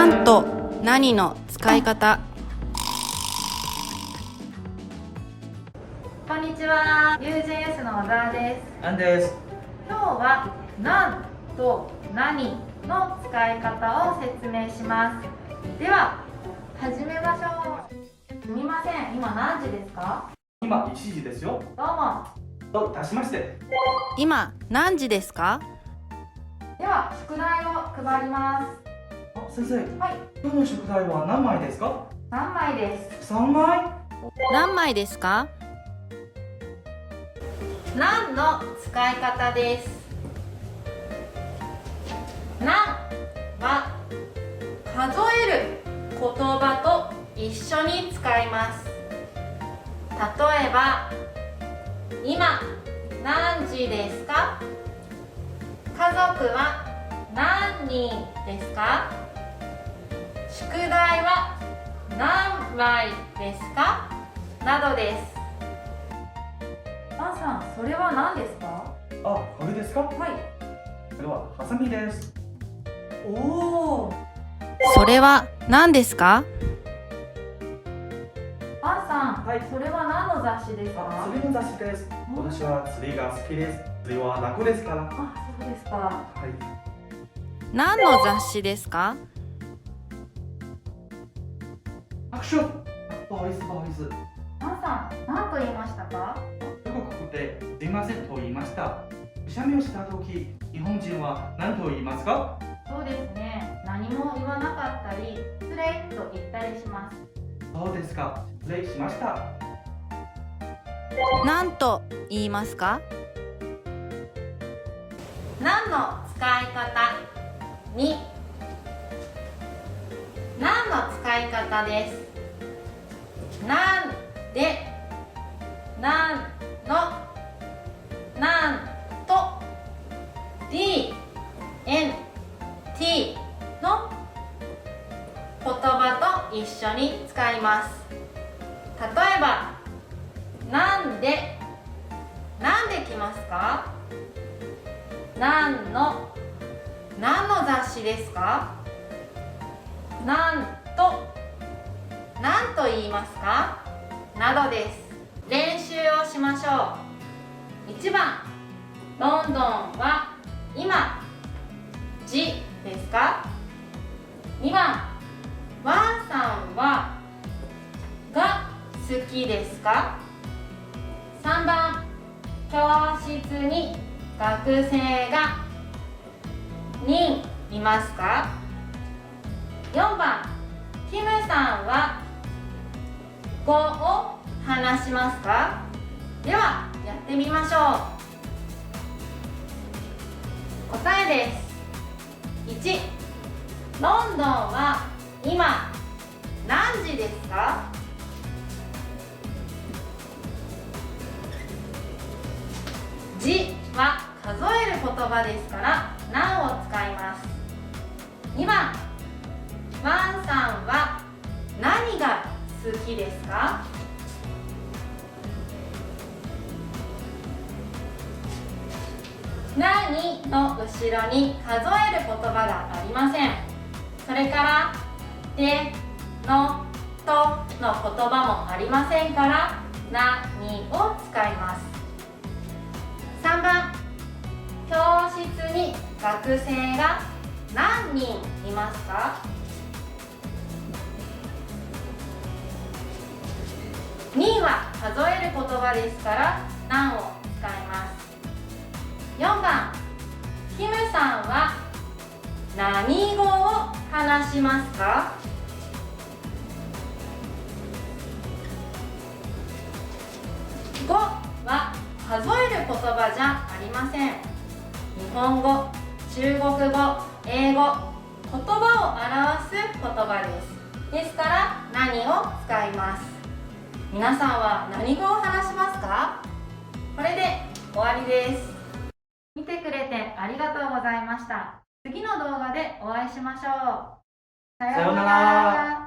なんと何の使い方。こんにちは、UJS の小沢です。なんです。今日はなんと何の使い方を説明します。では始めましょう。すみません、今何時ですか？今1時ですよ。どうも。と足しまして。今何時ですか？では宿題を配ります。先生、はい。今日の宿題は何枚ですか3枚です。？3枚？何枚ですか？なんの使い方です。なんは数える言葉と一緒に使います。例えば、今何時ですか？家族は何人ですか？宿題は何枚ですか？などです。アンさん、それは何ですか？あ、これですか？はい。これはハサミです。おお。それは何ですか？アンさん、はい。それは何の雑誌ですか？釣りの雑誌です。私は釣りが好きです。釣りは楽ですから。あ、そうですか。はい。何の雑誌ですか？アクション。不好意思、不好意思。アンさん、何と言いましたか？中国ですいませんと言いました。くしゃみをしたとき、日本人は何と言いますか？そうですね。何も言わなかったり、失礼と言ったりします。そうですか。失礼しました。何と言いますか？何の使い方に、何の使い方です。なんで、なんの、なんと、D、N、T の言葉と一緒に使います。例えば、なんで来ますか？何の雑誌ですか？なんと言いますか？などです。練習をしましょう。1番、ロンドンは今時ですか？ 2 番、ワンさんはが好きですか？ 3 番、教室に学生が人いますか？ 4 番、キムさんは語を話しますか？ではやってみましょう。答えです。1、ロンドンは今何時ですか？時は数える言葉ですから何を使います。2番、ワンさんは何が好きですか？何の後ろに数える言葉がありません。それからで、の、との言葉もありませんから何を使います。3番、教室に学生が何人いますか？2は数える言葉ですから何を使います。4番、キムさんは何語を話しますか？5は数える言葉じゃありません。日本語、中国語、英語、言葉を表す言葉です。ですから何を使います。皆さんは何語を話しますか？これで終わりです。見てくれてありがとうございました。次の動画でお会いしましょう。さようなら。